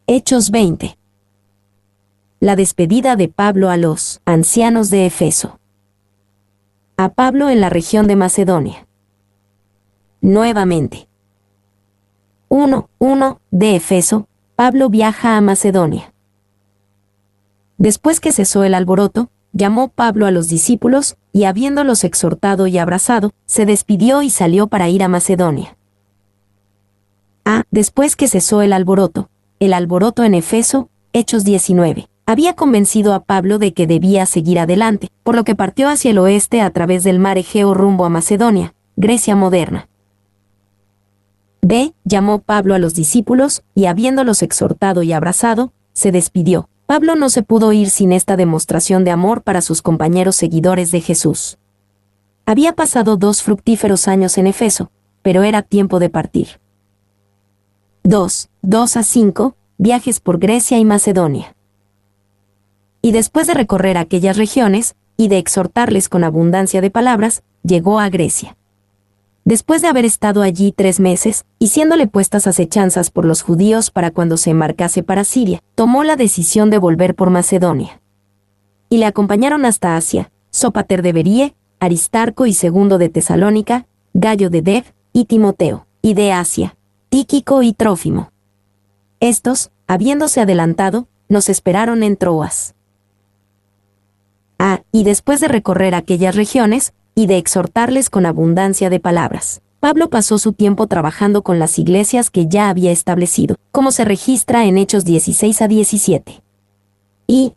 Hechos 20. La despedida de Pablo a los ancianos de Efeso. A Pablo en la región de Macedonia. Nuevamente. 1:1 de Efeso, Pablo viaja a Macedonia. Después que cesó el alboroto, llamó Pablo a los discípulos, y habiéndolos exhortado y abrazado, se despidió y salió para ir a Macedonia. Después que cesó el alboroto en Efeso, Hechos 19. Había convencido a Pablo de que debía seguir adelante, por lo que partió hacia el oeste a través del mar Egeo rumbo a Macedonia, Grecia moderna. Llamó Pablo a los discípulos, y habiéndolos exhortado y abrazado, se despidió. Pablo no se pudo ir sin esta demostración de amor para sus compañeros seguidores de Jesús. Había pasado 2 fructíferos años en Efeso, pero era tiempo de partir. 2:2-5, viajes por Grecia y Macedonia. Y después de recorrer aquellas regiones, y de exhortarles con abundancia de palabras, llegó a Grecia. Después de haber estado allí 3 meses, y siéndole puestas acechanzas por los judíos para cuando se embarcase para Siria, tomó la decisión de volver por Macedonia. Y le acompañaron hasta Asia, Sópater de Beríe, Aristarco y Segundo de Tesalónica, Gayo de Derbe, y Timoteo, y de Asia, Tíquico y Trófimo. Estos, habiéndose adelantado, nos esperaron en Troas. Y después de recorrer aquellas regiones, y de exhortarles con abundancia de palabras, Pablo pasó su tiempo trabajando con las iglesias que ya había establecido, como se registra en Hechos 16-17. Y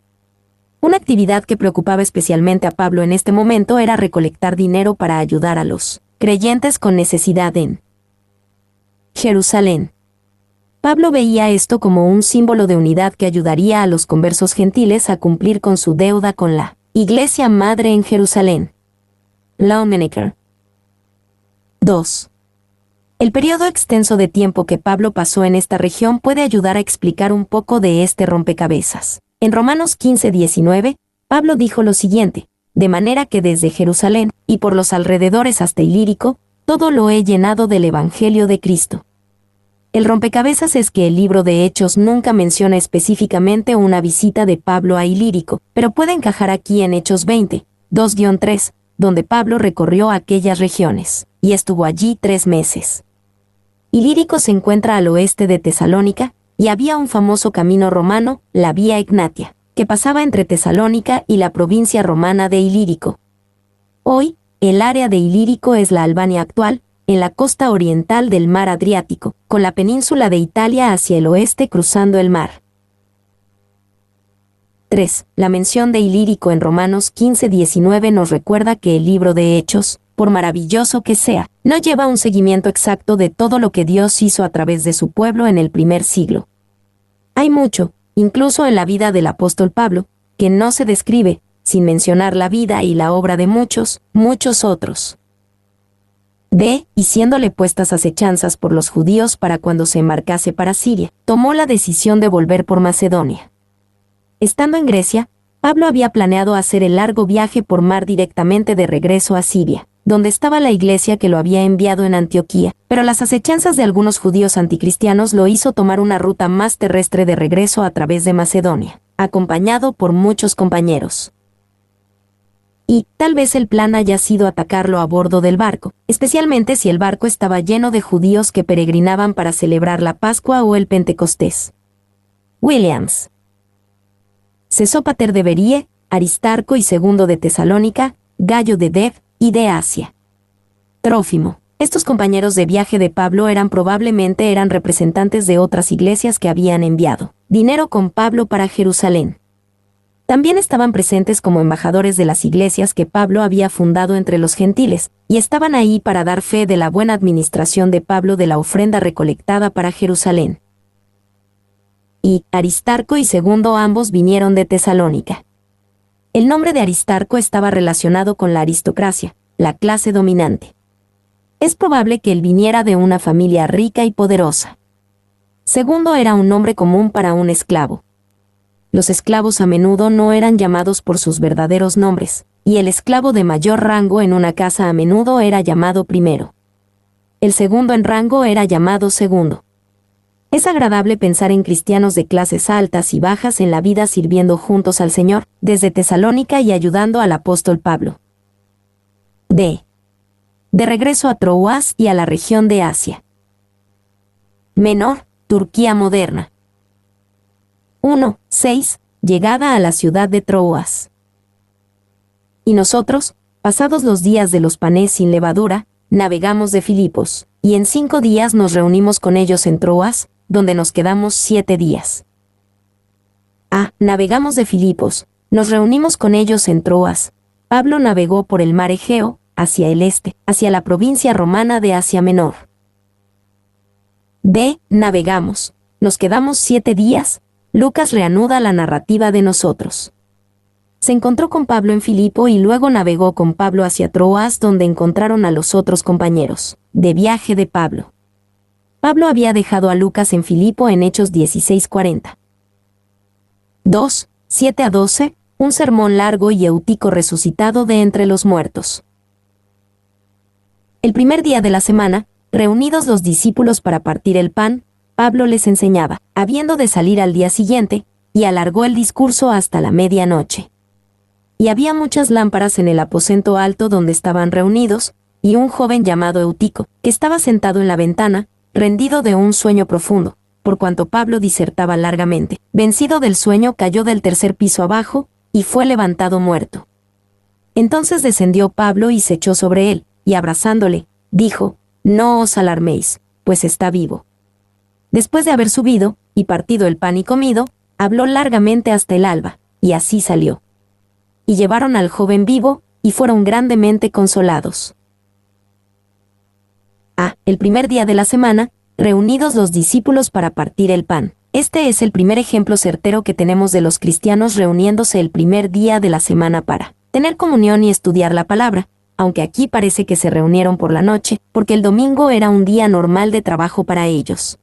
una actividad que preocupaba especialmente a Pablo en este momento era recolectar dinero para ayudar a los creyentes con necesidad en Jerusalén. Pablo veía esto como un símbolo de unidad que ayudaría a los conversos gentiles a cumplir con su deuda con la Iglesia Madre en Jerusalén. Lawmaker. 2. El periodo extenso de tiempo que Pablo pasó en esta región puede ayudar a explicar un poco de este rompecabezas. En Romanos 15:19, Pablo dijo lo siguiente: de manera que desde Jerusalén, y por los alrededores hasta Ilírico, todo lo he llenado del Evangelio de Cristo. El rompecabezas es que el libro de Hechos nunca menciona específicamente una visita de Pablo a Ilírico, pero puede encajar aquí en Hechos 20, 2-3, donde Pablo recorrió aquellas regiones, y estuvo allí 3 meses. Ilírico se encuentra al oeste de Tesalónica, y había un famoso camino romano, la Vía Egnatia, que pasaba entre Tesalónica y la provincia romana de Ilírico. Hoy, el área de Ilírico es la Albania actual, en la costa oriental del mar Adriático, con la península de Italia hacia el oeste cruzando el mar. 3. La mención de Ilírico en Romanos 15:19 nos recuerda que el libro de Hechos, por maravilloso que sea, no lleva un seguimiento exacto de todo lo que Dios hizo a través de su pueblo en el primer siglo. Hay mucho, incluso en la vida del apóstol Pablo, que no se describe, sin mencionar la vida y la obra de muchos otros. Y siéndole puestas acechanzas por los judíos para cuando se embarcase para Siria, tomó la decisión de volver por Macedonia. Estando en Grecia, Pablo había planeado hacer el largo viaje por mar directamente de regreso a Siria, donde estaba la iglesia que lo había enviado en Antioquía, pero las acechanzas de algunos judíos anticristianos lo hizo tomar una ruta más terrestre de regreso a través de Macedonia, acompañado por muchos compañeros. Y tal vez el plan haya sido atacarlo a bordo del barco, especialmente si el barco estaba lleno de judíos que peregrinaban para celebrar la Pascua o el Pentecostés. Williams. Sópater de Beríe, Aristarco y Segundo de Tesalónica, Gayo de Derbe, y de Asia. Trófimo. Estos compañeros de viaje de Pablo probablemente eran representantes de otras iglesias que habían enviado dinero con Pablo para Jerusalén. También estaban presentes como embajadores de las iglesias que Pablo había fundado entre los gentiles, y estaban ahí para dar fe de la buena administración de Pablo de la ofrenda recolectada para Jerusalén. Y Aristarco y Segundo ambos vinieron de Tesalónica. El nombre de Aristarco estaba relacionado con la aristocracia, la clase dominante. Es probable que él viniera de una familia rica y poderosa. Segundo era un nombre común para un esclavo. Los esclavos a menudo no eran llamados por sus verdaderos nombres, y el esclavo de mayor rango en una casa a menudo era llamado primero. El segundo en rango era llamado segundo. Es agradable pensar en cristianos de clases altas y bajas en la vida sirviendo juntos al Señor, desde Tesalónica y ayudando al apóstol Pablo. D. De regreso a Troas y a la región de Asia Menor, Turquía moderna. 1:6. Llegada a la ciudad de Troas. Y nosotros, pasados los días de los panes sin levadura, navegamos de Filipos, y en 5 días nos reunimos con ellos en Troas, donde nos quedamos 7 días. Navegamos de Filipos, nos reunimos con ellos en Troas. Pablo navegó por el mar Egeo, hacia el este, hacia la provincia romana de Asia Menor. D. Navegamos, nos quedamos 7 días. Lucas reanuda la narrativa de nosotros. Se encontró con Pablo en Filipo y luego navegó con Pablo hacia Troas, donde encontraron a los otros compañeros de viaje de Pablo. Pablo había dejado a Lucas en Filipo en Hechos 16:40. 2:7-12, un sermón largo y Eutico resucitado de entre los muertos. El primer día de la semana, reunidos los discípulos para partir el pan, Pablo les enseñaba, habiendo de salir al día siguiente, y alargó el discurso hasta la medianoche. Y había muchas lámparas en el aposento alto donde estaban reunidos, y un joven llamado Eutico, que estaba sentado en la ventana, rendido de un sueño profundo, por cuanto Pablo disertaba largamente. Vencido del sueño, cayó del 3er piso abajo, y fue levantado muerto. Entonces descendió Pablo y se echó sobre él, y abrazándole, dijo, «No os alarméis, pues está vivo». Después de haber subido, y partido el pan y comido, habló largamente hasta el alba, y así salió. Y llevaron al joven vivo, y fueron grandemente consolados. El primer día de la semana, reunidos los discípulos para partir el pan. Este es el primer ejemplo certero que tenemos de los cristianos reuniéndose el primer día de la semana para tener comunión y estudiar la palabra, aunque aquí parece que se reunieron por la noche, porque el domingo era un día normal de trabajo para ellos.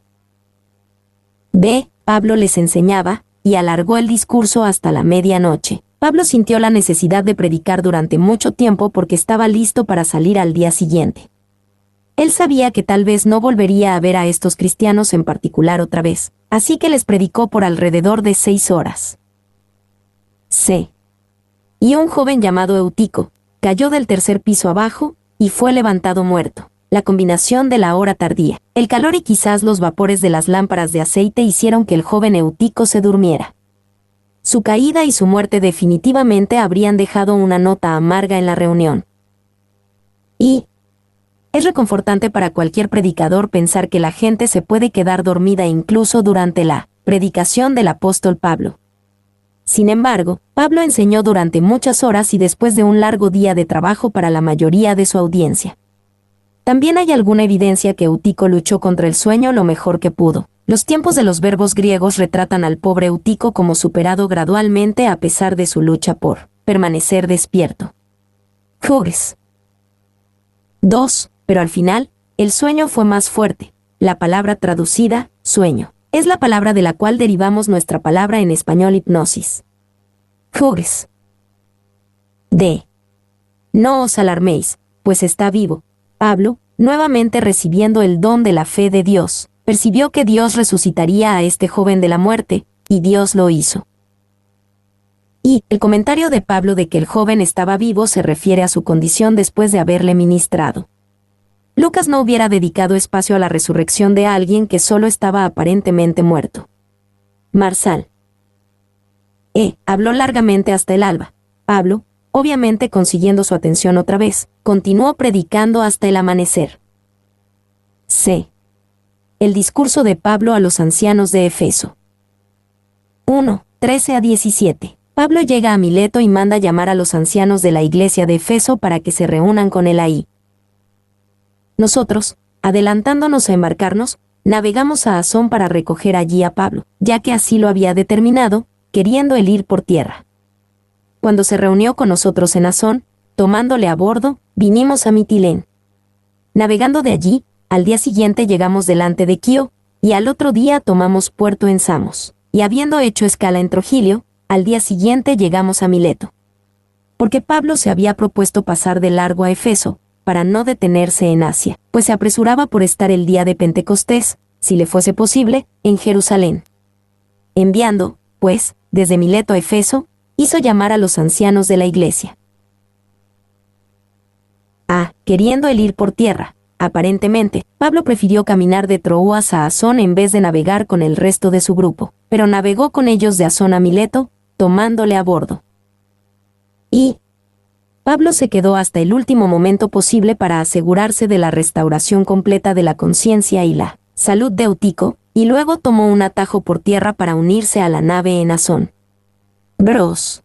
B. Pablo les enseñaba, y alargó el discurso hasta la medianoche. Pablo sintió la necesidad de predicar durante mucho tiempo porque estaba listo para salir al día siguiente. Él sabía que tal vez no volvería a ver a estos cristianos en particular otra vez, así que les predicó por alrededor de 6 horas. C. Y un joven llamado Eutico cayó del 3er piso abajo y fue levantado muerto. La combinación de la hora tardía, el calor y quizás los vapores de las lámparas de aceite hicieron que el joven Eutico se durmiera. Su caída y su muerte definitivamente habrían dejado una nota amarga en la reunión. Y es reconfortante para cualquier predicador pensar que la gente se puede quedar dormida incluso durante la predicación del apóstol Pablo. Sin embargo, Pablo enseñó durante muchas horas y después de un largo día de trabajo para la mayoría de su audiencia. También hay alguna evidencia que Eutico luchó contra el sueño lo mejor que pudo. Los tiempos de los verbos griegos retratan al pobre Eutico como superado gradualmente a pesar de su lucha por permanecer despierto. Jugues. 2. Pero al final, el sueño fue más fuerte. La palabra traducida, sueño, es la palabra de la cual derivamos nuestra palabra en español hipnosis. Jugues. D. No os alarméis, pues está vivo. Pablo, nuevamente recibiendo el don de la fe de Dios, percibió que Dios resucitaría a este joven de la muerte, y Dios lo hizo. Y el comentario de Pablo de que el joven estaba vivo se refiere a su condición después de haberle ministrado. Lucas no hubiera dedicado espacio a la resurrección de alguien que solo estaba aparentemente muerto. Marsal. Habló largamente hasta el alba. Pablo, obviamente consiguiendo su atención otra vez, continuó predicando hasta el amanecer. C. El discurso de Pablo a los ancianos de Efeso. 1:13-17. Pablo llega a Mileto y manda llamar a los ancianos de la iglesia de Efeso para que se reúnan con él ahí. Nosotros, adelantándonos a embarcarnos, navegamos a Asón para recoger allí a Pablo, ya que así lo había determinado, queriendo él ir por tierra. Cuando se reunió con nosotros en Asón, tomándole a bordo, vinimos a Mitilén. Navegando de allí, al día siguiente llegamos delante de Quío, y al otro día tomamos puerto en Samos, y habiendo hecho escala en Trogilio, al día siguiente llegamos a Mileto. Porque Pablo se había propuesto pasar de largo a Efeso, para no detenerse en Asia, pues se apresuraba por estar el día de Pentecostés, si le fuese posible, en Jerusalén. Enviando, pues, desde Mileto a Efeso, hizo llamar a los ancianos de la iglesia. Queriendo él ir por tierra, aparentemente, Pablo prefirió caminar de Troas a Asón en vez de navegar con el resto de su grupo, pero navegó con ellos de Asón a Mileto, tomándole a bordo. Y Pablo se quedó hasta el último momento posible para asegurarse de la restauración completa de la conciencia y la salud de Eutico, y luego tomó un atajo por tierra para unirse a la nave en Asón. Bros.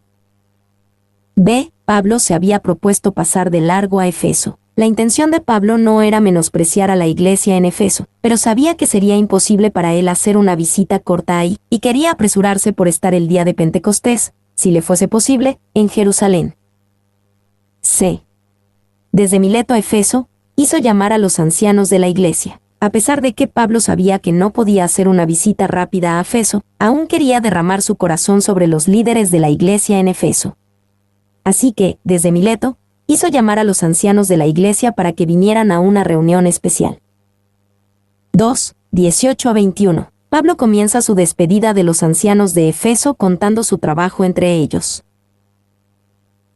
Pablo se había propuesto pasar de largo a Efeso. La intención de Pablo no era menospreciar a la iglesia en Efeso, pero sabía que sería imposible para él hacer una visita corta ahí, y quería apresurarse por estar el día de Pentecostés, si le fuese posible, en Jerusalén. Desde Mileto a Efeso, hizo llamar a los ancianos de la iglesia. A pesar de que Pablo sabía que no podía hacer una visita rápida a Efeso, aún quería derramar su corazón sobre los líderes de la iglesia en Efeso. Así que, desde Mileto, hizo llamar a los ancianos de la iglesia para que vinieran a una reunión especial. 18-21. Pablo comienza su despedida de los ancianos de Efeso contando su trabajo entre ellos.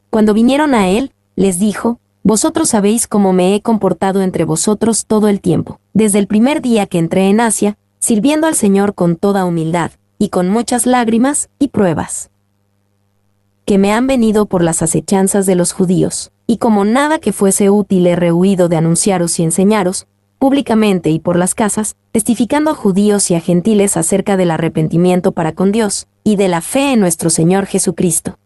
Cuando vinieron a él, les dijo: «Vosotros sabéis cómo me he comportado entre vosotros todo el tiempo, desde el primer día que entré en Asia, sirviendo al Señor con toda humildad, y con muchas lágrimas y pruebas, que me han venido por las acechanzas de los judíos, y como nada que fuese útil he rehuido de anunciaros y enseñaros, públicamente y por las casas, testificando a judíos y a gentiles acerca del arrepentimiento para con Dios, y de la fe en nuestro Señor Jesucristo».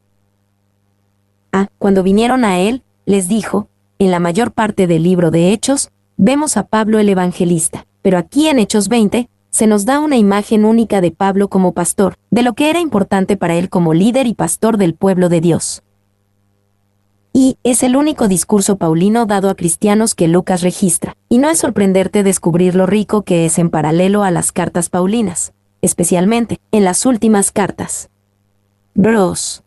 Cuando vinieron a él, les dijo: «En la mayor parte del libro de Hechos, vemos a Pablo el evangelista, pero aquí en Hechos 20, se nos da una imagen única de Pablo como pastor, de lo que era importante para él como líder y pastor del pueblo de Dios». Y es el único discurso paulino dado a cristianos que Lucas registra, y no es sorprenderte descubrir lo rico que es en paralelo a las cartas paulinas, especialmente en las últimas cartas. Bros.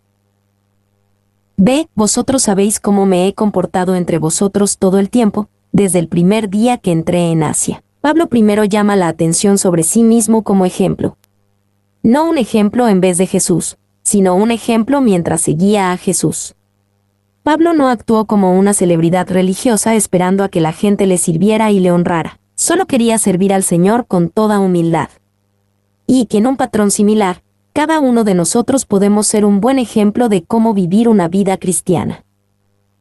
Vosotros sabéis cómo me he comportado entre vosotros todo el tiempo, desde el primer día que entré en Asia. Pablo primero llama la atención sobre sí mismo como ejemplo. No un ejemplo en vez de Jesús, sino un ejemplo mientras seguía a Jesús. Pablo no actuó como una celebridad religiosa esperando a que la gente le sirviera y le honrara. Solo quería servir al Señor con toda humildad. Y que en un patrón similar, cada uno de nosotros podemos ser un buen ejemplo de cómo vivir una vida cristiana.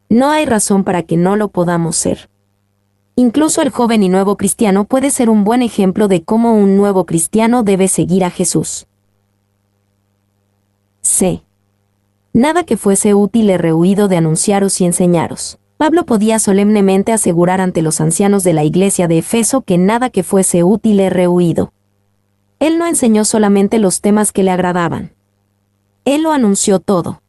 No hay razón para que no lo podamos ser. Incluso el joven y nuevo cristiano puede ser un buen ejemplo de cómo un nuevo cristiano debe seguir a Jesús. Nada que fuese útil he rehuido de anunciaros y enseñaros. Pablo podía solemnemente asegurar ante los ancianos de la iglesia de Efeso que nada que fuese útil he rehuido. Él no enseñó solamente los temas que le agradaban. Él lo anunció todo.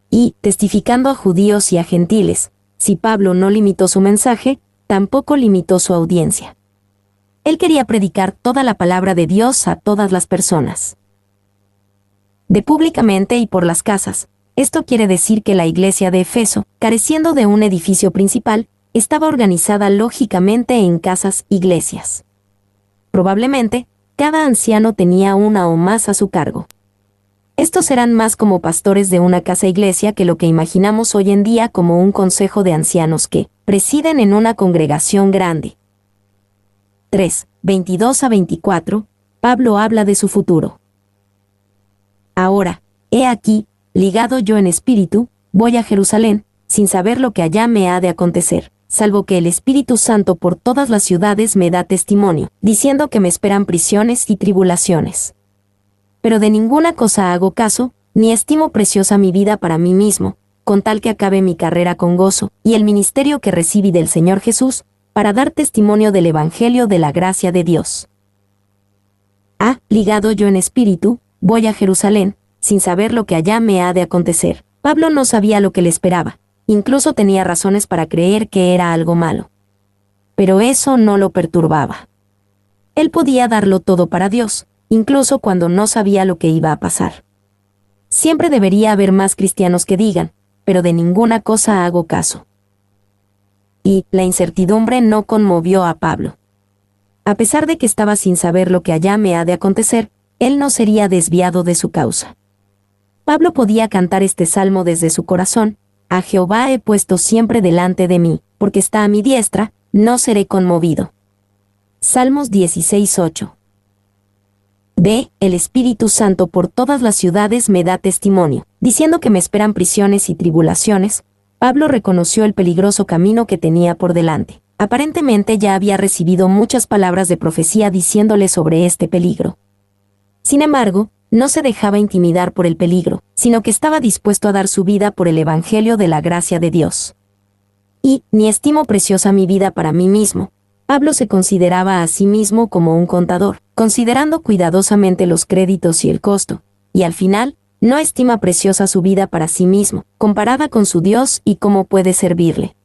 Y, testificando a judíos y a gentiles, si Pablo no limitó su mensaje, tampoco limitó su audiencia. Él quería predicar toda la palabra de Dios a todas las personas. De públicamente y por las casas. Esto quiere decir que la iglesia de Efeso, careciendo de un edificio principal, estaba organizada lógicamente en casas-iglesias. Probablemente, cada anciano tenía una o más a su cargo. Estos eran más como pastores de una casa-iglesia que lo que imaginamos hoy en día como un consejo de ancianos que presiden en una congregación grande. 22-24, Pablo habla de su futuro. Ahora, he aquí, ligado yo en espíritu, voy a Jerusalén, sin saber lo que allá me ha de acontecer, salvo que el Espíritu Santo por todas las ciudades me da testimonio, diciendo que me esperan prisiones y tribulaciones. Pero de ninguna cosa hago caso, ni estimo preciosa mi vida para mí mismo, con tal que acabe mi carrera con gozo, y el ministerio que recibí del Señor Jesús, para dar testimonio del Evangelio de la gracia de Dios. Ligado yo en espíritu, voy a Jerusalén, sin saber lo que allá me ha de acontecer. Pablo no sabía lo que le esperaba, incluso tenía razones para creer que era algo malo. Pero eso no lo perturbaba. Él podía darlo todo para Dios, incluso cuando no sabía lo que iba a pasar. Siempre debería haber más cristianos que digan, pero de ninguna cosa hago caso. Y la incertidumbre no conmovió a Pablo. A pesar de que estaba sin saber lo que allá me ha de acontecer, él no sería desviado de su causa. Pablo podía cantar este salmo desde su corazón: a Jehová he puesto siempre delante de mí, porque está a mi diestra, no seré conmovido. Salmos 16:8. B. El Espíritu Santo por todas las ciudades me da testimonio, diciendo que me esperan prisiones y tribulaciones. Pablo reconoció el peligroso camino que tenía por delante. Aparentemente ya había recibido muchas palabras de profecía diciéndole sobre este peligro. Sin embargo, no se dejaba intimidar por el peligro, sino que estaba dispuesto a dar su vida por el Evangelio de la gracia de Dios. Y, ni estimo preciosa mi vida para mí mismo. Pablo se consideraba a sí mismo como un contador, considerando cuidadosamente los créditos y el costo, y al final, no estima preciosa su vida para sí mismo, comparada con su Dios y cómo puede servirle.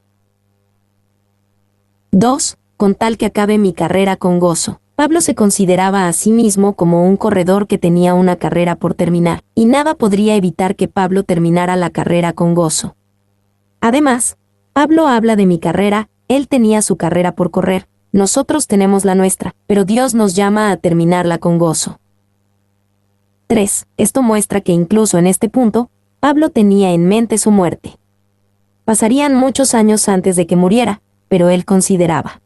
2. Con tal que acabe mi carrera con gozo. Pablo se consideraba a sí mismo como un corredor que tenía una carrera por terminar, y nada podría evitar que Pablo terminara la carrera con gozo. Además, Pablo habla de mi carrera, él tenía su carrera por correr, nosotros tenemos la nuestra, pero Dios nos llama a terminarla con gozo. 3. Esto muestra que incluso en este punto, Pablo tenía en mente su muerte. Pasarían muchos años antes de que muriera, pero él consideraba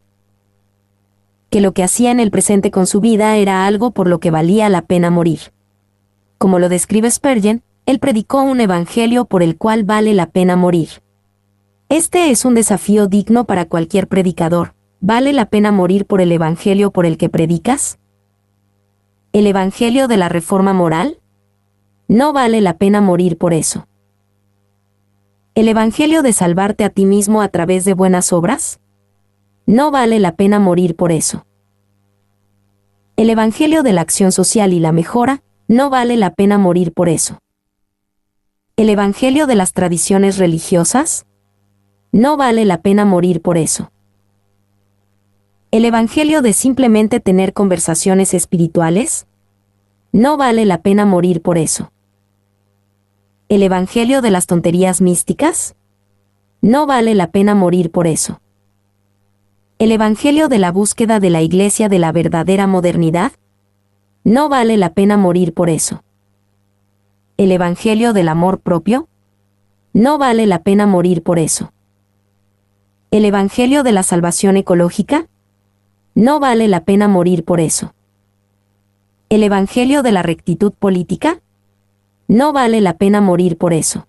que lo que hacía en el presente con su vida era algo por lo que valía la pena morir. Como lo describe Spurgeon, él predicó un evangelio por el cual vale la pena morir. Este es un desafío digno para cualquier predicador. ¿Vale la pena morir por el evangelio por el que predicas? ¿El evangelio de la reforma moral? No vale la pena morir por eso. ¿El evangelio de salvarte a ti mismo a través de buenas obras? No vale la pena morir por eso. ¿El evangelio de la acción social y la mejora? No vale la pena morir por eso. ¿El evangelio de las tradiciones religiosas? No vale la pena morir por eso. ¿El evangelio de simplemente tener conversaciones espirituales? No vale la pena morir por eso. ¿El evangelio de las tonterías místicas? No vale la pena morir por eso. ¿El evangelio de la búsqueda de la iglesia de la verdadera modernidad? No vale la pena morir por eso. ¿El evangelio del amor propio? No vale la pena morir por eso. ¿El evangelio de la salvación ecológica? No vale la pena morir por eso. ¿El evangelio de la rectitud política? No vale la pena morir por eso.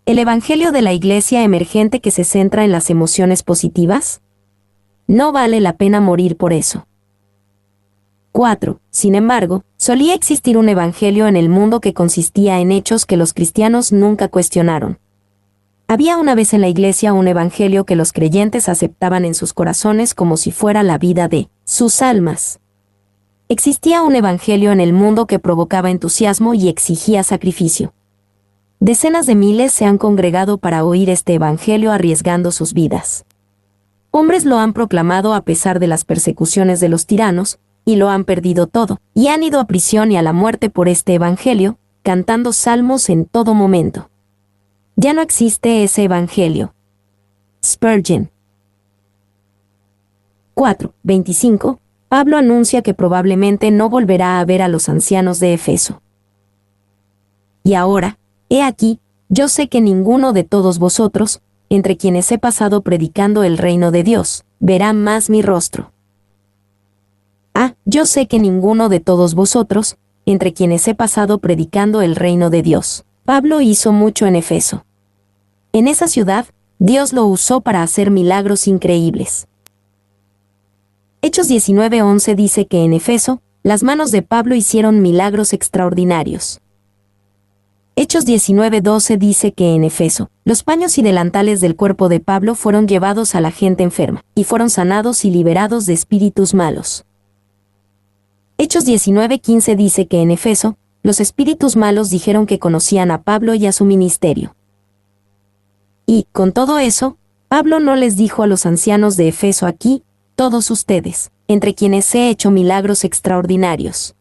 ¿El evangelio de la iglesia emergente que se centra en las emociones positivas? No vale la pena morir por eso. 4. Sin embargo, solía existir un evangelio en el mundo que consistía en hechos que los cristianos nunca cuestionaron. Había una vez en la iglesia un evangelio que los creyentes aceptaban en sus corazones como si fuera la vida de sus almas. Existía un evangelio en el mundo que provocaba entusiasmo y exigía sacrificio. Decenas de miles se han congregado para oír este evangelio arriesgando sus vidas. Hombres lo han proclamado a pesar de las persecuciones de los tiranos, y lo han perdido todo, y han ido a prisión y a la muerte por este evangelio, cantando salmos en todo momento. Ya no existe ese evangelio. Spurgeon. 4:25. Pablo anuncia que probablemente no volverá a ver a los ancianos de Efeso. Y ahora, he aquí, yo sé que ninguno de todos vosotros, entre quienes he pasado predicando el reino de Dios, verá más mi rostro. Yo sé que ninguno de todos vosotros, entre quienes he pasado predicando el reino de Dios. Pablo hizo mucho en Efeso. En esa ciudad, Dios lo usó para hacer milagros increíbles. Hechos 19:11 dice que en Efeso, las manos de Pablo hicieron milagros extraordinarios. Hechos 19:12 dice que en Efeso, los paños y delantales del cuerpo de Pablo fueron llevados a la gente enferma, y fueron sanados y liberados de espíritus malos. Hechos 19:15 dice que en Efeso, los espíritus malos dijeron que conocían a Pablo y a su ministerio. Y, con todo eso, Pablo no les dijo a los ancianos de Efeso: aquí, todos ustedes, entre quienes he hecho milagros extraordinarios.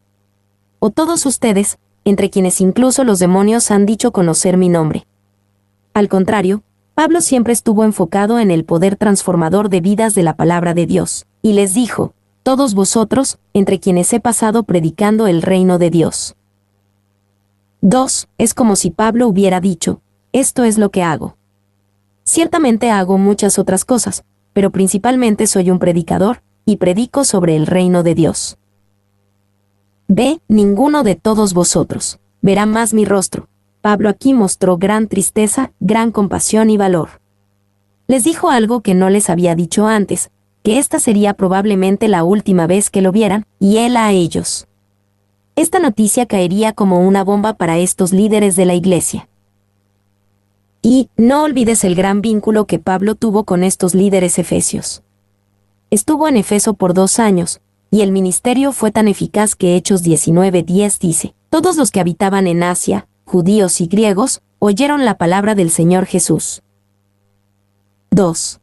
O todos ustedes, entre quienes incluso los demonios han dicho conocer mi nombre. Al contrario, Pablo siempre estuvo enfocado en el poder transformador de vidas de la palabra de Dios, y les dijo: todos vosotros, entre quienes he pasado predicando el reino de Dios. 2. Es como si Pablo hubiera dicho, esto es lo que hago. Ciertamente hago muchas otras cosas, pero principalmente soy un predicador, y predico sobre el reino de Dios. B. Ninguno de todos vosotros verá más mi rostro. Pablo aquí mostró gran tristeza, gran compasión y valor. Les dijo algo que no les había dicho antes, que esta sería probablemente la última vez que lo vieran, y él a ellos. Esta noticia caería como una bomba para estos líderes de la iglesia. Y no olvides el gran vínculo que Pablo tuvo con estos líderes efesios. Estuvo en Efeso por 2 años, y el ministerio fue tan eficaz que Hechos 19:10 dice, todos los que habitaban en Asia, judíos y griegos, oyeron la palabra del Señor Jesús. 2.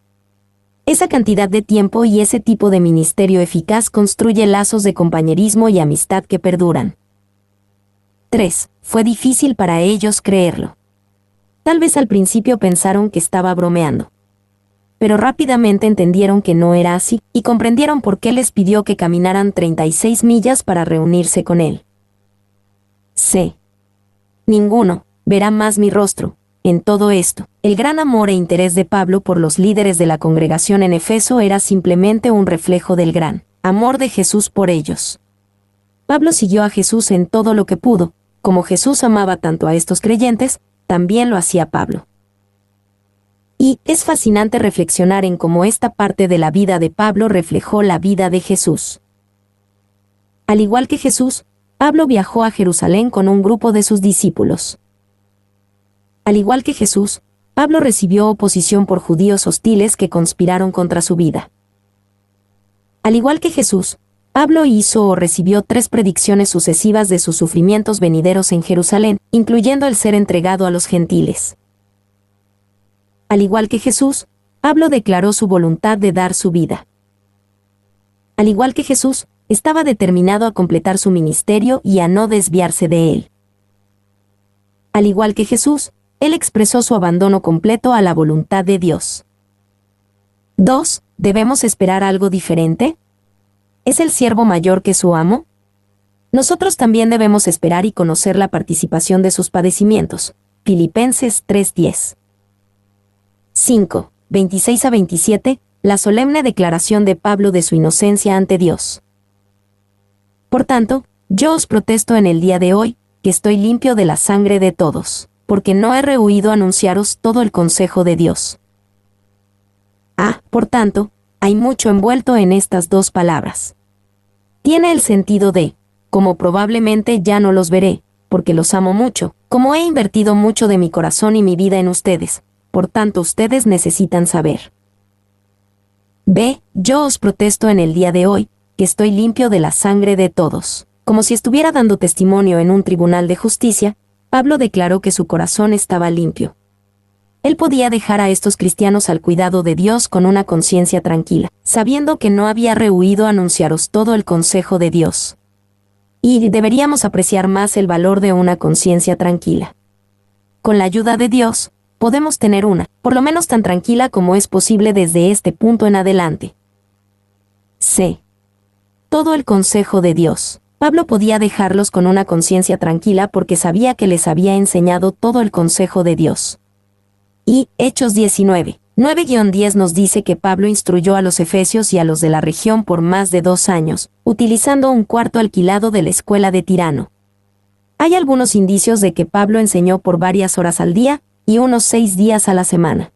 Esa cantidad de tiempo y ese tipo de ministerio eficaz construye lazos de compañerismo y amistad que perduran. 3. Fue difícil para ellos creerlo. Tal vez al principio pensaron que estaba bromeando. Pero rápidamente entendieron que no era así, y comprendieron por qué les pidió que caminaran 36 millas para reunirse con él. C. Ninguno verá más mi rostro. En todo esto, el gran amor e interés de Pablo por los líderes de la congregación en Efeso era simplemente un reflejo del gran amor de Jesús por ellos. Pablo siguió a Jesús en todo lo que pudo, como Jesús amaba tanto a estos creyentes, también lo hacía Pablo. Y es fascinante reflexionar en cómo esta parte de la vida de Pablo reflejó la vida de Jesús. Al igual que Jesús, Pablo viajó a Jerusalén con un grupo de sus discípulos. Al igual que Jesús, Pablo recibió oposición por judíos hostiles que conspiraron contra su vida. Al igual que Jesús, Pablo hizo o recibió 3 predicciones sucesivas de sus sufrimientos venideros en Jerusalén, incluyendo el ser entregado a los gentiles. Al igual que Jesús, Pablo declaró su voluntad de dar su vida. Al igual que Jesús, estaba determinado a completar su ministerio y a no desviarse de él. Al igual que Jesús, él expresó su abandono completo a la voluntad de Dios. 2. ¿Debemos esperar algo diferente? ¿Es el siervo mayor que su amo? Nosotros también debemos esperar y conocer la participación de sus padecimientos. Filipenses 3:10. 5. 26 a 27, la solemne declaración de Pablo de su inocencia ante Dios. Por tanto, yo os protesto en el día de hoy, que estoy limpio de la sangre de todos, porque no he rehuido anunciaros todo el consejo de Dios. Por tanto, hay mucho envuelto en estas 2 palabras. Tiene el sentido de, como probablemente ya no los veré, porque los amo mucho, como he invertido mucho de mi corazón y mi vida en ustedes, por tanto ustedes necesitan saber. B. Yo os protesto en el día de hoy, que estoy limpio de la sangre de todos. Como si estuviera dando testimonio en un tribunal de justicia, Pablo declaró que su corazón estaba limpio. Él podía dejar a estos cristianos al cuidado de Dios con una conciencia tranquila, sabiendo que no había rehuido anunciaros todo el consejo de Dios. Y deberíamos apreciar más el valor de una conciencia tranquila. Con la ayuda de Dios, podemos tener una, por lo menos tan tranquila como es posible desde este punto en adelante. C. Todo el consejo de Dios. Pablo podía dejarlos con una conciencia tranquila porque sabía que les había enseñado todo el consejo de Dios. Y Hechos 19, 9-10 nos dice que Pablo instruyó a los efesios y a los de la región por más de 2 años, utilizando un cuarto alquilado de la escuela de Tirano. Hay algunos indicios de que Pablo enseñó por varias horas al día, y unos 6 días a la semana.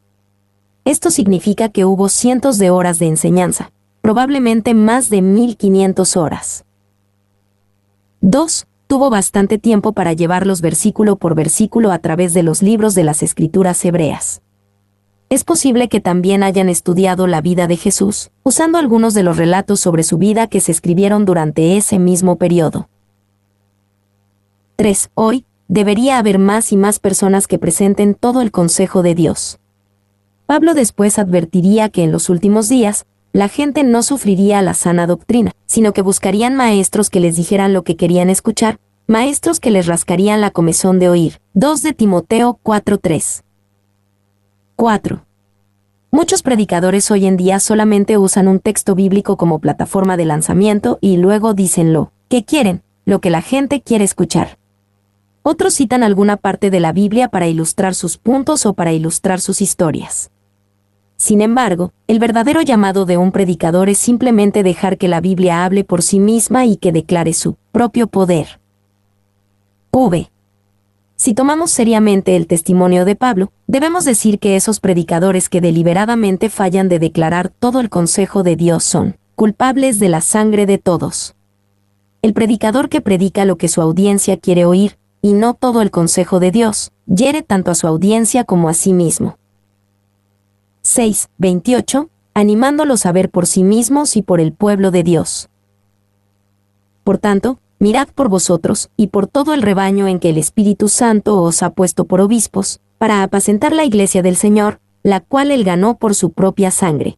Esto significa que hubo cientos de horas de enseñanza, probablemente más de 1500 horas. 2. Tuvo bastante tiempo para llevarlos versículo por versículo a través de los libros de las Escrituras hebreas. Es posible que también hayan estudiado la vida de Jesús, usando algunos de los relatos sobre su vida que se escribieron durante ese mismo periodo. 3. Hoy, debería haber más y más personas que presenten todo el consejo de Dios. Pablo después advertiría que en los últimos días, la gente no sufriría la sana doctrina, sino que buscarían maestros que les dijeran lo que querían escuchar, maestros que les rascarían la comezón de oír. 2 de Timoteo 4:3. 4. Muchos predicadores hoy en día solamente usan un texto bíblico como plataforma de lanzamiento y luego dicen lo que quieren, lo que la gente quiere escuchar. Otros citan alguna parte de la Biblia para ilustrar sus puntos o para ilustrar sus historias. Sin embargo, el verdadero llamado de un predicador es simplemente dejar que la Biblia hable por sí misma y que declare su propio poder. Si tomamos seriamente el testimonio de Pablo, debemos decir que esos predicadores que deliberadamente fallan de declarar todo el consejo de Dios son culpables de la sangre de todos. El predicador que predica lo que su audiencia quiere oír, y no todo el consejo de Dios, hiere tanto a su audiencia como a sí mismo. 6:28, animándolos a ver por sí mismos y por el pueblo de Dios. Por tanto, mirad por vosotros y por todo el rebaño en que el Espíritu Santo os ha puesto por obispos, para apacentar la iglesia del Señor, la cual él ganó por su propia sangre.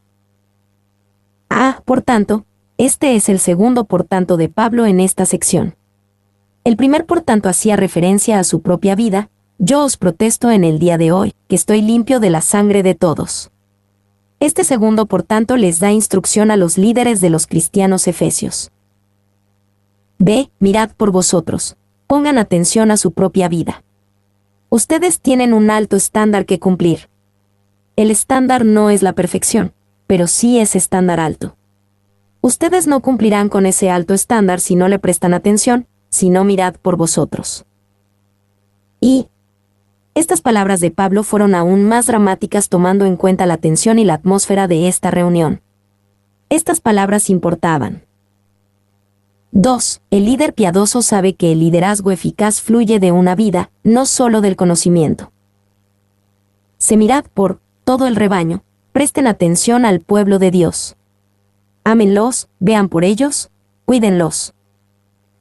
Por tanto, este es el segundo por tanto de Pablo en esta sección. El primer por tanto hacía referencia a su propia vida: yo os protesto en el día de hoy, que estoy limpio de la sangre de todos. Este segundo por tanto les da instrucción a los líderes de los cristianos efesios. Mirad por vosotros. Pongan atención a su propia vida. Ustedes tienen un alto estándar que cumplir. El estándar no es la perfección, pero sí es estándar alto. Ustedes no cumplirán con ese alto estándar si no le prestan atención, si no mirad por vosotros. Y estas palabras de Pablo fueron aún más dramáticas tomando en cuenta la tensión y la atmósfera de esta reunión. Estas palabras importaban. 2. El líder piadoso sabe que el liderazgo eficaz fluye de una vida, no solo del conocimiento. Mirad por todo el rebaño, presten atención al pueblo de Dios. Ámenlos, vean por ellos, cuídenlos.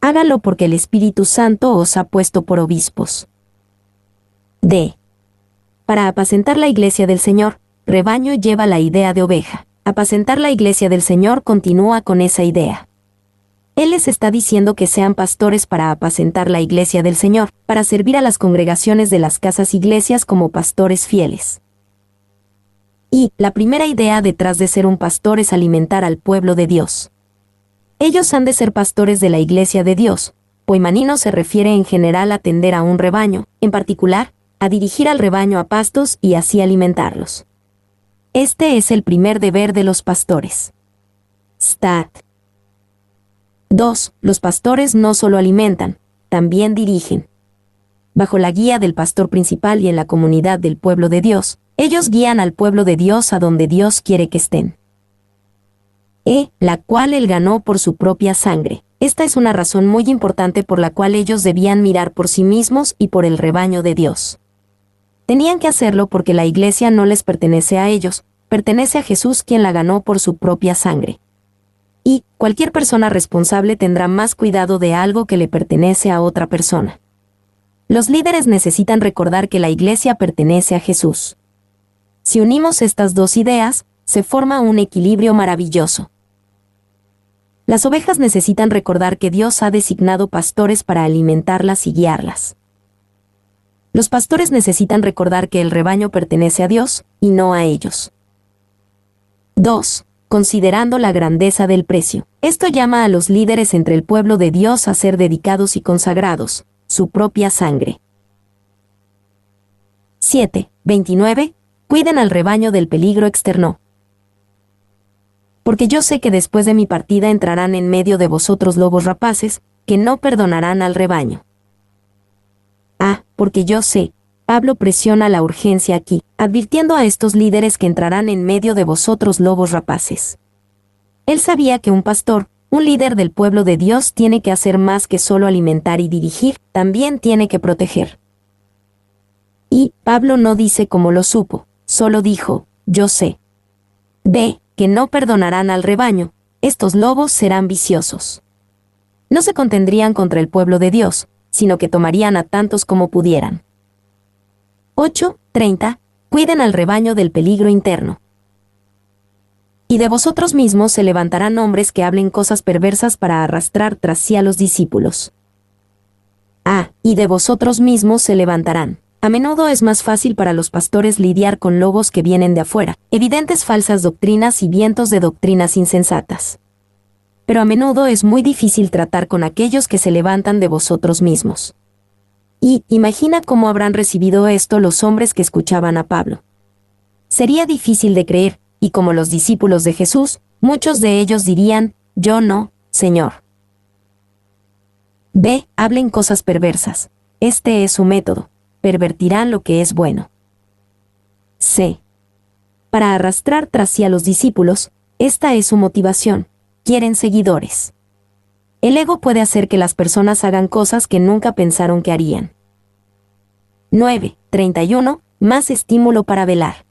Háganlo porque el Espíritu Santo os ha puesto por obispos. Para apacentar la iglesia del Señor, rebaño lleva la idea de oveja. Apacentar la iglesia del Señor continúa con esa idea. Él les está diciendo que sean pastores para apacentar la iglesia del Señor, para servir a las congregaciones de las casas iglesias como pastores fieles. Y la primera idea detrás de ser un pastor es alimentar al pueblo de Dios. Ellos han de ser pastores de la iglesia de Dios. Poimanino se refiere en general a atender a un rebaño, en particular, a dirigir al rebaño a pastos y así alimentarlos. Este es el primer deber de los pastores. 2. Los pastores no solo alimentan, también dirigen. Bajo la guía del pastor principal y en la comunidad del pueblo de Dios, ellos guían al pueblo de Dios a donde Dios quiere que estén. La cual él ganó por su propia sangre. Esta es una razón muy importante por la cual ellos debían mirar por sí mismos y por el rebaño de Dios. Tenían que hacerlo porque la iglesia no les pertenece a ellos, pertenece a Jesús quien la ganó por su propia sangre. Y cualquier persona responsable tendrá más cuidado de algo que le pertenece a otra persona. Los líderes necesitan recordar que la iglesia pertenece a Jesús. Si unimos estas dos ideas, se forma un equilibrio maravilloso. Las ovejas necesitan recordar que Dios ha designado pastores para alimentarlas y guiarlas. Los pastores necesitan recordar que el rebaño pertenece a Dios, y no a ellos. 2. Considerando la grandeza del precio. Esto llama a los líderes entre el pueblo de Dios a ser dedicados y consagrados, su propia sangre. 7:29. Cuiden al rebaño del peligro externo. Porque yo sé que después de mi partida entrarán en medio de vosotros lobos rapaces, que no perdonarán al rebaño. Porque yo sé. Pablo presiona la urgencia aquí, advirtiendo a estos líderes que entrarán en medio de vosotros lobos rapaces. Él sabía que un pastor, un líder del pueblo de Dios, tiene que hacer más que solo alimentar y dirigir, también tiene que proteger. Y Pablo no dice cómo lo supo, solo dijo, yo sé. Que no perdonarán al rebaño, estos lobos serán viciosos. No se contendrían contra el pueblo de Dios, sino que tomarían a tantos como pudieran. 8:30. Cuiden al rebaño del peligro interno. Y de vosotros mismos se levantarán hombres que hablen cosas perversas para arrastrar tras sí a los discípulos. Y de vosotros mismos se levantarán. A menudo es más fácil para los pastores lidiar con lobos que vienen de afuera, evidentes falsas doctrinas y vientos de doctrinas insensatas. Pero a menudo es muy difícil tratar con aquellos que se levantan de vosotros mismos. Y imagina cómo habrán recibido esto los hombres que escuchaban a Pablo. Sería difícil de creer, y como los discípulos de Jesús, muchos de ellos dirían, yo no, Señor. B. Hablen cosas perversas. Este es su método. Pervertirán lo que es bueno. C. Para arrastrar tras sí a los discípulos, esta es su motivación. Quieren seguidores. El ego puede hacer que las personas hagan cosas que nunca pensaron que harían. 9:31. Más estímulo para velar.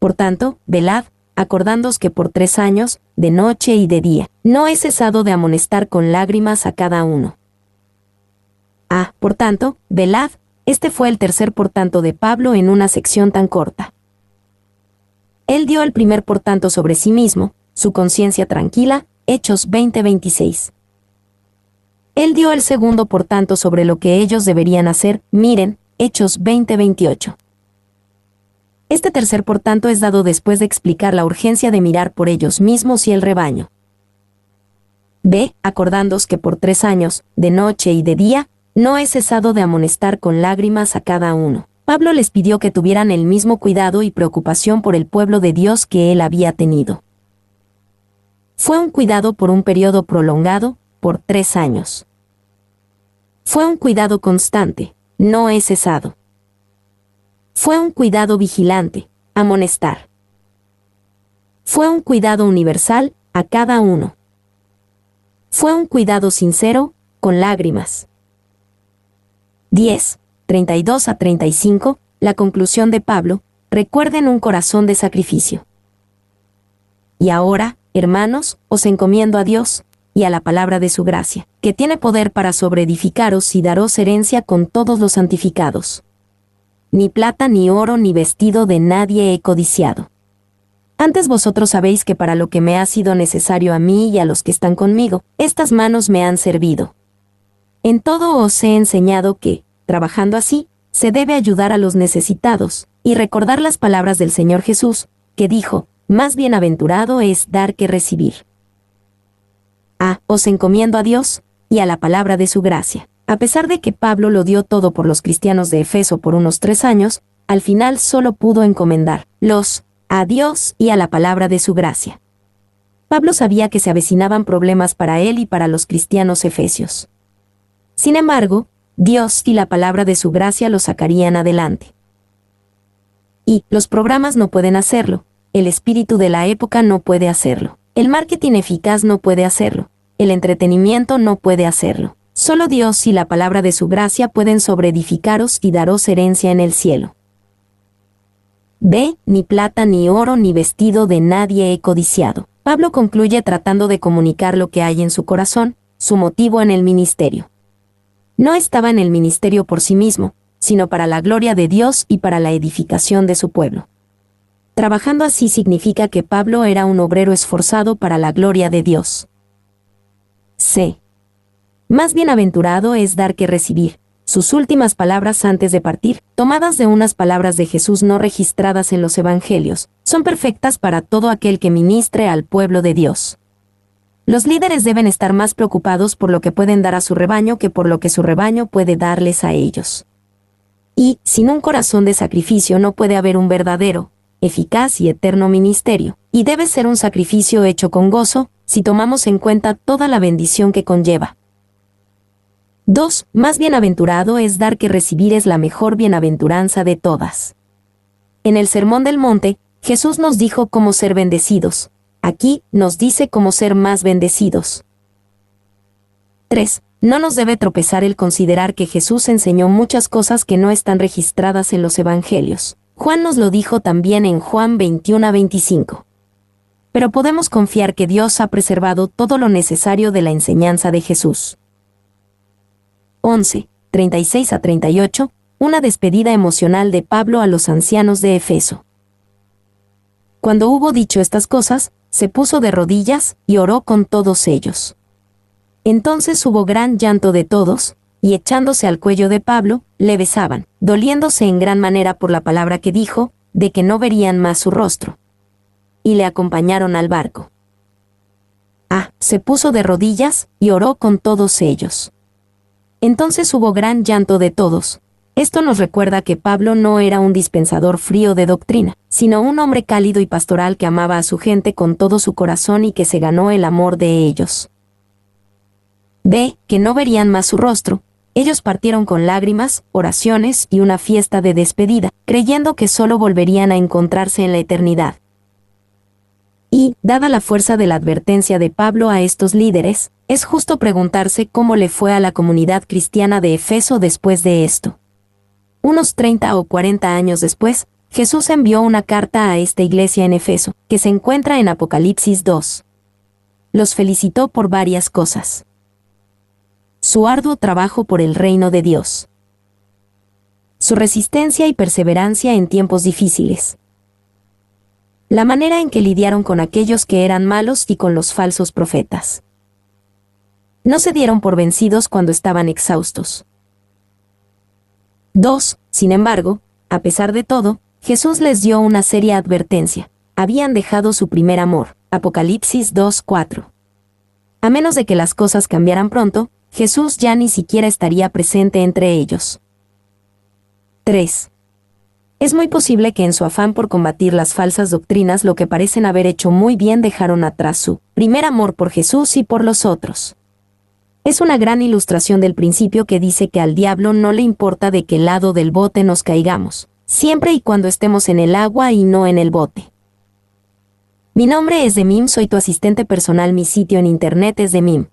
Por tanto, velad, acordándoos que por 3 años, de noche y de día, no he cesado de amonestar con lágrimas a cada uno. Por tanto, velad, este fue el tercer por tanto de Pablo en una sección tan corta. Él dio el primer por tanto sobre sí mismo, su conciencia tranquila, Hechos 20:26. Él dio el segundo por tanto sobre lo que ellos deberían hacer, miren, Hechos 20:28. Este tercer por tanto es dado después de explicar la urgencia de mirar por ellos mismos y el rebaño. B. Acordándoos que por 3 años, de noche y de día, no he cesado de amonestar con lágrimas a cada uno. Pablo les pidió que tuvieran el mismo cuidado y preocupación por el pueblo de Dios que él había tenido. Fue un cuidado por un periodo prolongado, por 3 años. Fue un cuidado constante, no he cesado. Fue un cuidado vigilante, amonestar. Fue un cuidado universal, a cada uno. Fue un cuidado sincero, con lágrimas. 10:32-35, la conclusión de Pablo, recuerden un corazón de sacrificio. Y ahora, hermanos, os encomiendo a Dios, y a la palabra de su gracia, que tiene poder para sobreedificaros y daros herencia con todos los santificados. Ni plata ni oro ni vestido de nadie he codiciado. Antes vosotros sabéis que para lo que me ha sido necesario a mí y a los que están conmigo, estas manos me han servido. En todo os he enseñado que, trabajando así, se debe ayudar a los necesitados, y recordar las palabras del Señor Jesús, que dijo, más bienaventurado es dar que recibir. Os encomiendo a Dios, y a la palabra de su gracia. A pesar de que Pablo lo dio todo por los cristianos de Efeso por unos 3 años, al final solo pudo encomendarlos a Dios y a la palabra de su gracia. Pablo sabía que se avecinaban problemas para él y para los cristianos efesios. Sin embargo, Dios y la palabra de su gracia lo sacarían adelante. Y los programas no pueden hacerlo, el espíritu de la época no puede hacerlo, el marketing eficaz no puede hacerlo, el entretenimiento no puede hacerlo. Solo Dios y la palabra de su gracia pueden sobreedificaros y daros herencia en el cielo. B. Ni plata ni oro ni vestido de nadie he codiciado. Pablo concluye tratando de comunicar lo que hay en su corazón, su motivo en el ministerio. No estaba en el ministerio por sí mismo, sino para la gloria de Dios y para la edificación de su pueblo. Trabajando así significa que Pablo era un obrero esforzado para la gloria de Dios. C. Más bienaventurado es dar que recibir. Sus últimas palabras antes de partir, tomadas de unas palabras de Jesús no registradas en los evangelios, son perfectas para todo aquel que ministre al pueblo de Dios. Los líderes deben estar más preocupados por lo que pueden dar a su rebaño que por lo que su rebaño puede darles a ellos. Y, sin un corazón de sacrificio no puede haber un verdadero, eficaz y eterno ministerio, y debe ser un sacrificio hecho con gozo, si tomamos en cuenta toda la bendición que conlleva. 2. Más bienaventurado es dar que recibir es la mejor bienaventuranza de todas. En el Sermón del Monte, Jesús nos dijo cómo ser bendecidos. Aquí nos dice cómo ser más bendecidos. 3. No nos debe tropezar el considerar que Jesús enseñó muchas cosas que no están registradas en los evangelios. Juan nos lo dijo también en Juan 21:25. Pero podemos confiar que Dios ha preservado todo lo necesario de la enseñanza de Jesús. 11:36-38, una despedida emocional de Pablo a los ancianos de Efeso. Cuando hubo dicho estas cosas, se puso de rodillas y oró con todos ellos. Entonces hubo gran llanto de todos, y echándose al cuello de Pablo, le besaban, doliéndose en gran manera por la palabra que dijo, de que no verían más su rostro. Y le acompañaron al barco. Se puso de rodillas, y oró con todos ellos. Entonces hubo gran llanto de todos. Esto nos recuerda que Pablo no era un dispensador frío de doctrina, sino un hombre cálido y pastoral que amaba a su gente con todo su corazón y que se ganó el amor de ellos. B. Que no verían más su rostro. Ellos partieron con lágrimas, oraciones y una fiesta de despedida, creyendo que solo volverían a encontrarse en la eternidad. Y, dada la fuerza de la advertencia de Pablo a estos líderes, es justo preguntarse cómo le fue a la comunidad cristiana de Efeso después de esto. Unos 30 o 40 años después, Jesús envió una carta a esta iglesia en Efeso, que se encuentra en Apocalipsis 2. Los felicitó por varias cosas. Su arduo trabajo por el reino de Dios. Su resistencia y perseverancia en tiempos difíciles. La manera en que lidiaron con aquellos que eran malos y con los falsos profetas. No se dieron por vencidos cuando estaban exhaustos. 2. Sin embargo, a pesar de todo, Jesús les dio una seria advertencia. Habían dejado su primer amor. Apocalipsis 2:4. A menos de que las cosas cambiaran pronto, Jesús ya ni siquiera estaría presente entre ellos. 3. Es muy posible que en su afán por combatir las falsas doctrinas lo que parecen haber hecho muy bien dejaron atrás su primer amor por Jesús y por los otros. Es una gran ilustración del principio que dice que al diablo no le importa de qué lado del bote nos caigamos, siempre y cuando estemos en el agua y no en el bote. Mi nombre es Demim, soy tu asistente personal, mi sitio en internet es demim.es.tl.